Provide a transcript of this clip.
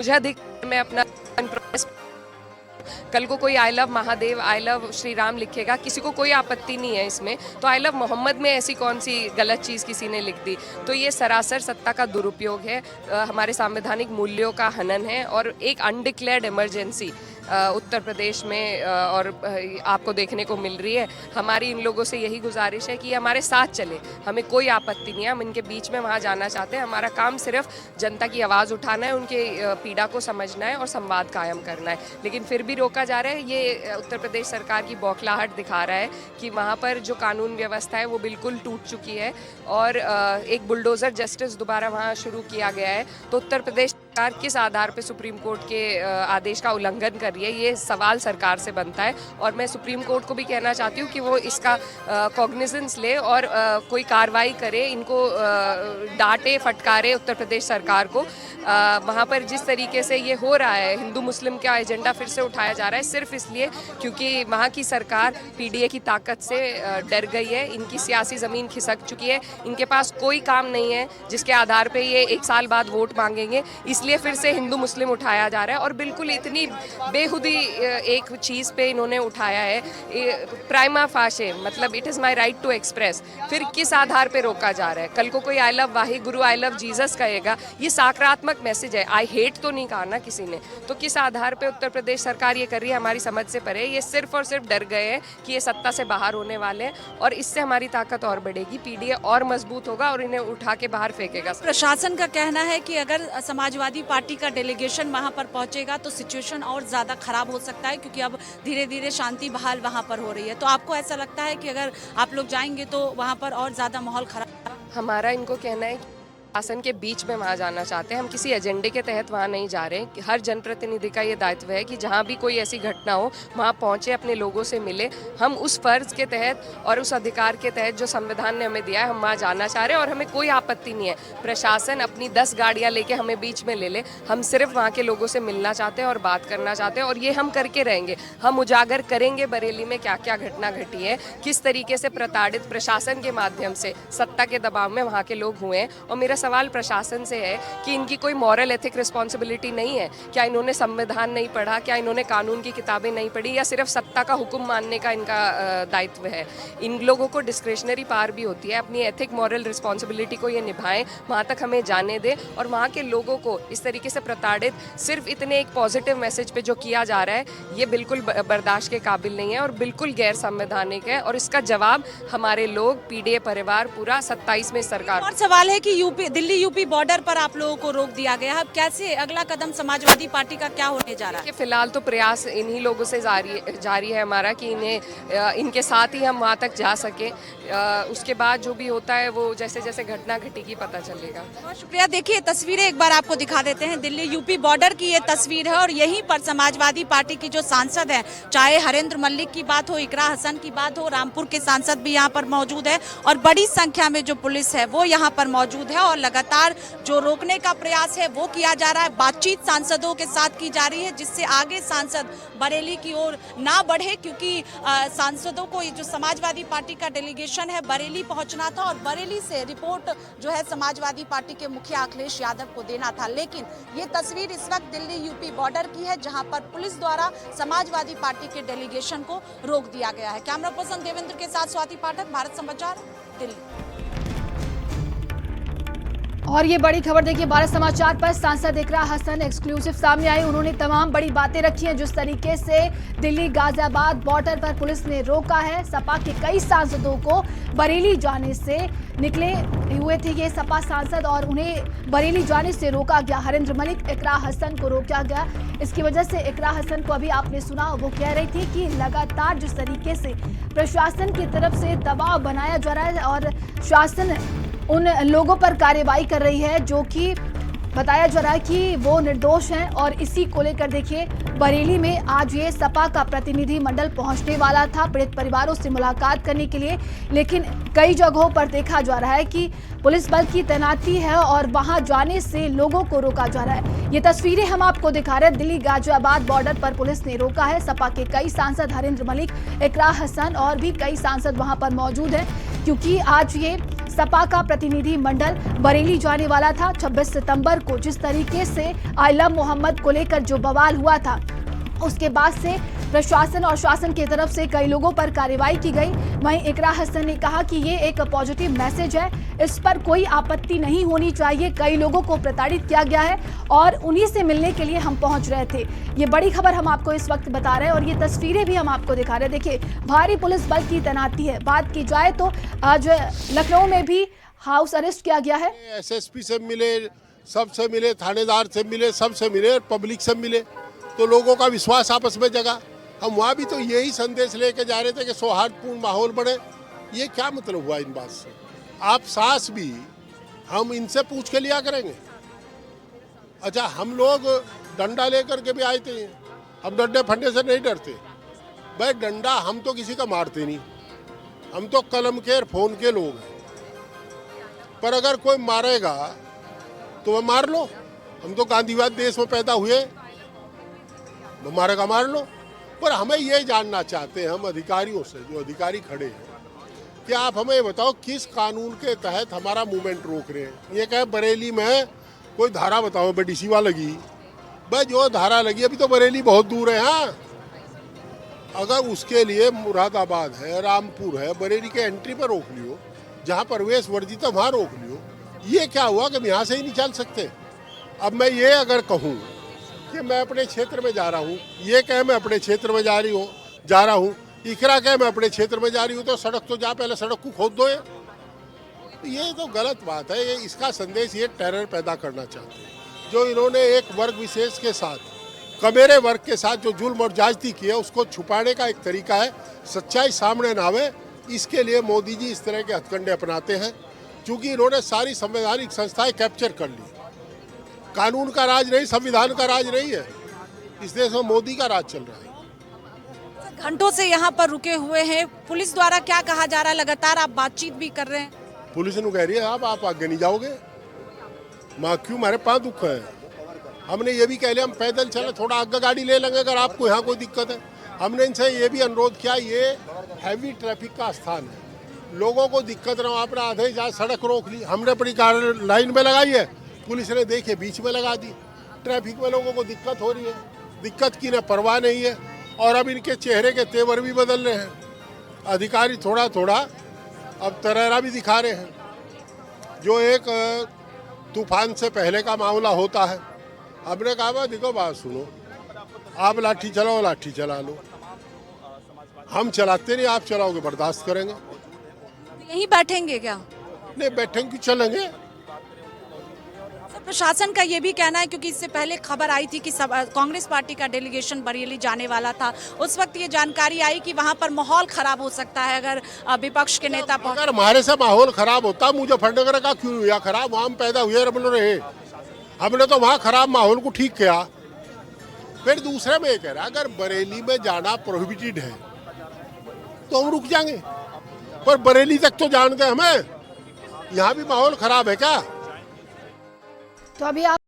मुझे अधिक मैं अपना कल को कोई I love Mahadev, I love Shri Ram लिखेगा, किसी को कोई आपत्ति नहीं है इसमें। तो आई लव मोहम्मद में ऐसी कौन सी गलत चीज़ किसी ने लिख दी? तो ये सरासर सत्ता का दुरुपयोग है, हमारे संवैधानिक मूल्यों का हनन है और एक अनडिक्लेयर्ड इमरजेंसी उत्तर प्रदेश में और आपको देखने को मिल रही है। हमारी इन लोगों से यही गुजारिश है कि ये हमारे साथ चले, हमें कोई आपत्ति नहीं है, हम इनके बीच में वहाँ जाना चाहते हैं। हमारा काम सिर्फ जनता की आवाज़ उठाना है, उनके पीड़ा को समझना है और संवाद कायम करना है। लेकिन फिर भी रोका जा रहा है। ये उत्तर प्रदेश सरकार की बौखलाहट दिखा रहा है कि वहाँ पर जो कानून व्यवस्था है वो बिल्कुल टूट चुकी है और एक बुलडोज़र जस्टिस दोबारा वहाँ शुरू किया गया है। तो उत्तर प्रदेश सरकार किस आधार पे सुप्रीम कोर्ट के आदेश का उल्लंघन कर रही है, ये सवाल सरकार से बनता है। और मैं सुप्रीम कोर्ट को भी कहना चाहती हूँ कि वो इसका कॉग्निजेंस ले और कोई कार्रवाई करे, इनको डांटे फटकारे उत्तर प्रदेश सरकार को। वहाँ पर जिस तरीके से ये हो रहा है, हिंदू मुस्लिम का एजेंडा फिर से उठाया जा रहा है सिर्फ इसलिए क्योंकि वहाँ की सरकार पीडीए की ताकत से डर गई है। इनकी सियासी ज़मीन खिसक चुकी है, इनके पास कोई काम नहीं है जिसके आधार पे ये 1 साल बाद वोट मांगेंगे, इसलिए फिर से हिंदू मुस्लिम उठाया जा रहा है। और बिल्कुल इतनी बेहुदी एक चीज़ पे इन्होंने उठाया है, प्राइमा फाशे, मतलब it is my right to express. फिर किस आधार पे रोका जा रहा है? कल को कोई I love Wahe Guru, I love Jesus कहेगा, ये सकारात्मक मैसेज है। आई हेट तो नहीं कहा ना किसी ने, तो किस आधार पे उत्तर प्रदेश सरकार ये कर रही है हमारी समझ से परे। ये सिर्फ और सिर्फ डर गए हैं कि ये सत्ता से बाहर होने वाले हैं और इससे हमारी ताकत और बढ़ेगी, पीडीए और मजबूत होगा और इन्हें उठा के बाहर फेंकेगा। प्रशासन का कहना है कि अगर समाजवादी पार्टी का डेलीगेशन वहां पर पहुंचेगा तो सिचुएशन और ज़्यादा खराब हो सकता है, क्योंकि अब धीरे धीरे शांति बहाल वहां पर हो रही है। तो आपको ऐसा लगता है कि अगर आप लोग जाएंगे तो वहां पर और ज़्यादा माहौल खराब? हमारा इनको कहना है कि शासन के बीच में वहाँ जाना चाहते हैं, हम किसी एजेंडे के तहत वहाँ नहीं जा रहे। हर जनप्रतिनिधि का ये दायित्व है कि जहाँ भी कोई ऐसी घटना हो वहाँ पहुँचे, अपने लोगों से मिले। हम उस फर्ज के तहत और उस अधिकार के तहत जो संविधान ने हमें दिया है, हम वहाँ जाना चाह रहे हैं और हमें कोई आपत्ति नहीं है। प्रशासन अपनी 10 गाड़ियाँ लेके हमें बीच में ले ले, हम सिर्फ वहाँ के लोगों से मिलना चाहते हैं और बात करना चाहते हैं और ये हम करके रहेंगे। हम उजागर करेंगे बरेली में क्या क्या घटना घटी है, किस तरीके से प्रताड़ित प्रशासन के माध्यम से सत्ता के दबाव में वहाँ के लोग हुए हैं। और मेरा सवाल प्रशासन से है कि इनकी कोई मॉरल एथिक रिस्पॉन्सिबिलिटी नहीं है क्या? इन्होंने संविधान नहीं पढ़ा क्या? इन्होंने कानून की किताबें नहीं पढ़ी, या सिर्फ सत्ता का हुक्म मानने का इनका दायित्व है? इन लोगों को डिस्क्रिशनरी पावर भी होती है, अपनी एथिक मॉरल रिस्पॉन्सिबिलिटी को ये निभाएं, वहाँ तक हमें जाने दें। और वहाँ के लोगों को इस तरीके से प्रताड़ित सिर्फ इतने एक पॉजिटिव मैसेज पे जो किया जा रहा है, ये बिल्कुल बर्दाश्त के काबिल नहीं है और बिल्कुल गैर संवैधानिक है। और इसका जवाब हमारे लोग, पीडीए परिवार पूरा 27 में सरकार। और सवाल है कि दिल्ली यूपी बॉर्डर पर आप लोगों को रोक दिया गया है, अब कैसे अगला कदम समाजवादी पार्टी का क्या होने जा रहा है? फिलहाल तो प्रयास इन्हीं लोगों से जारी है हमारा कि इन्हें इनके साथ ही हम वहाँ तक जा सके। उसके बाद जो भी होता है वो जैसे जैसे घटना घटेगी पता चलेगा। बहुत शुक्रिया। देखिए तस्वीरें एक बार आपको दिखा देते हैं, दिल्ली यूपी बॉर्डर की ये तस्वीर है और यहीं पर समाजवादी पार्टी की जो सांसद है, चाहे हरेंद्र मल्लिक की बात हो, इकरा हसन की बात हो, रामपुर के सांसद भी यहाँ पर मौजूद है और बड़ी संख्या में जो पुलिस है वो यहाँ पर मौजूद है और लगातार जो रोकने का प्रयास है वो किया जा रहा है। बातचीत सांसदों के साथ की जा रही है जिससे आगे सांसद बरेली की ओर ना बढ़े, क्योंकि सांसदों को जो समाजवादी पार्टी का डेलीगेशन है बरेली पहुंचना था और बरेली से रिपोर्ट जो है समाजवादी पार्टी के मुखिया अखिलेश यादव को देना था। लेकिन ये तस्वीर इस वक्त दिल्ली यूपी बॉर्डर की है जहां पर पुलिस द्वारा समाजवादी पार्टी के डेलीगेशन को रोक दिया गया है। कैमरा पर्सन देवेंद्र के साथ स्वाति पाठक, भारत समाचार, दिल्ली। और ये बड़ी खबर देखिए, भारत समाचार पर सांसद इकरा हसन एक्सक्लूसिव सामने आई। उन्होंने तमाम बड़ी बातें रखी हैं, जिस तरीके से दिल्ली गाजियाबाद बॉर्डर पर पुलिस ने रोका है। सपा के कई सांसदों को बरेली जाने से निकले हुए थे ये सपा सांसद और उन्हें बरेली जाने से रोका गया। हरेंद्र मलिक, इकरा हसन को रोका गया। इसकी वजह से इकरा हसन को अभी आपने सुना, वो कह रही थी कि लगातार जिस तरीके से प्रशासन की तरफ से दबाव बनाया जा रहा है और शासन उन लोगों पर कार्रवाई कर रही है जो कि बताया जा रहा है कि वो निर्दोष हैं। और इसी को लेकर देखिए बरेली में आज ये सपा का प्रतिनिधि मंडल पहुंचने वाला था पीड़ित परिवारों से मुलाकात करने के लिए, लेकिन कई जगहों पर देखा जा रहा है कि पुलिस बल की तैनाती है और वहां जाने से लोगों को रोका जा रहा है। ये तस्वीरें हम आपको दिखा रहे हैं, दिल्ली गाजियाबाद बॉर्डर पर पुलिस ने रोका है। सपा के कई सांसद हरेंद्र मलिक, इकरा हसन और भी कई सांसद वहां पर मौजूद हैं, क्योंकि आज ये सपा का प्रतिनिधि मंडल बरेली जाने वाला था। 26 सितंबर को जिस तरीके से आई लव मोहम्मद को लेकर जो बवाल हुआ था, उसके बाद से प्रशासन और शासन की तरफ से कई लोगों पर कार्रवाई की गई। वहीं इकरा हसन ने कहा कि ये एक पॉजिटिव मैसेज है, इस पर कोई आपत्ति नहीं होनी चाहिए। कई लोगों को प्रताड़ित किया गया है और उन्हीं से मिलने के लिए हम पहुंच रहे थे। ये बड़ी खबर हम आपको इस वक्त बता रहे हैं और ये तस्वीरें भी हम आपको दिखा रहे हैं। देखिए, भारी पुलिस बल की तैनाती है। बात की जाए तो आज लखनऊ में भी हाउस अरेस्ट किया गया है। एसएसपी से मिले, सबसे मिले, थानेदार से मिले, सबसे मिले, पब्लिक से मिले, तो लोगों का विश्वास आपस में जगा। हम वहाँ भी तो यही संदेश लेके जा रहे थे कि सौहार्दपूर्ण माहौल बने। ये क्या मतलब हुआ इन बात से? आप सास भी हम इनसे पूछ के लिया करेंगे। अच्छा, हम लोग डंडा लेकर के भी आए थे, हम डंडे फंडे से नहीं डरते भाई। डंडा हम तो किसी का मारते नहीं, हम तो कलम के और फोन के लोग हैं। पर अगर कोई मारेगा तो वह मार लो। हम तो गांधीवाद देश में पैदा हुए, मारेगा मार लो। पर हमें ये जानना चाहते हैं हम अधिकारियों से, जो अधिकारी खड़े हैं, कि आप हमें बताओ किस कानून के तहत हमारा मूवमेंट रोक रहे हैं। ये कहे बरेली में कोई धारा बताओ बड़ी सिवा लगी, भाई जो धारा लगी अभी तो बरेली बहुत दूर है। हाँ, अगर उसके लिए मुरादाबाद है, रामपुर है, बरेली के एंट्री पर रोक लियो, जहाँ प्रवेश वर्जित है वहाँ रोक लियो। ये क्या हुआ कि हम यहाँ से ही नहीं चल सकते? अब मैं ये अगर कहूँ कि मैं अपने क्षेत्र में जा रहा हूँ, ये कहे मैं अपने क्षेत्र में जा रहा हूँ, इकरा कहे मैं अपने क्षेत्र में जा रही हूँ, तो सड़क तो जा, पहले सड़क को खोद दो। ये तो गलत बात है। ये इसका संदेश ये टेरर पैदा करना चाहते हैं। जो इन्होंने एक वर्ग विशेष के साथ, कमेरे वर्ग के साथ जो जुल्म और ज्यादती की है, उसको छुपाने का एक तरीका है। सच्चाई सामने ना आवे, इसके लिए मोदी जी इस तरह के हथकंडे अपनाते हैं। क्योंकि इन्होंने सारी संवैधानिक संस्थाएं कैप्चर कर ली। कानून का राज नहीं, संविधान का राज नहीं है, इस देश में मोदी का राज चल रहा है। घंटों से यहाँ पर रुके हुए हैं, पुलिस द्वारा क्या कहा जा रहा है? लगातार आप बातचीत भी कर रहे हैं। पुलिस ने कह रही है आप आगे नहीं जाओगे। माँ क्यों, हमारे पास दुख है। हमने ये भी कह लिया हम पैदल चले, थोड़ा आगे गाड़ी ले लेंगे अगर आपको यहाँ कोई दिक्कत है। हमने इनसे ये भी अनुरोध किया, ये हैवी ट्रैफिक का स्थान है, लोगों को दिक्कत ना हो। आपने आधे जहाँ सड़क रोक ली, हमने अपनी कार लाइन में लगाई है, पुलिस ने देखे बीच में लगा दी। ट्रैफिक में लोगों को दिक्कत हो रही है, दिक्कत की ना परवाह नहीं है। और अब इनके चेहरे के तेवर भी बदल रहे हैं। अधिकारी थोड़ा थोड़ा अब तरेरा भी दिखा रहे हैं। जो एक तूफान से पहले का मामला होता है, हमने कहा देखो बात सुनो, आप लाठी चलाओ, लाठी चला लो, हम चलाते नहीं, आप चलाओगे बर्दाश्त करेंगे। यहीं बैठेंगे क्या? नहीं बैठेंगे, चलेंगे। प्रशासन का ये भी कहना है, क्योंकि इससे पहले खबर आई थी कि कांग्रेस पार्टी का डेलीगेशन बरेली जाने वाला था, उस वक्त ये जानकारी आई कि वहां पर माहौल खराब हो सकता है अगर विपक्ष के नेता अगर हमारे से माहौल खराब होता, मुजफ्फरनगर का क्यों हुआ खराब? वहां पैदा हुए रहे, हमने तो वहां खराब माहौल को ठीक किया। फिर दूसरे में ये कह रहा अगर बरेली में जाना प्रोहिबिटेड है तो हम रुक जाएंगे, पर बरेली तक तो जानते हमें, यहाँ भी माहौल खराब है क्या? तो अभी आप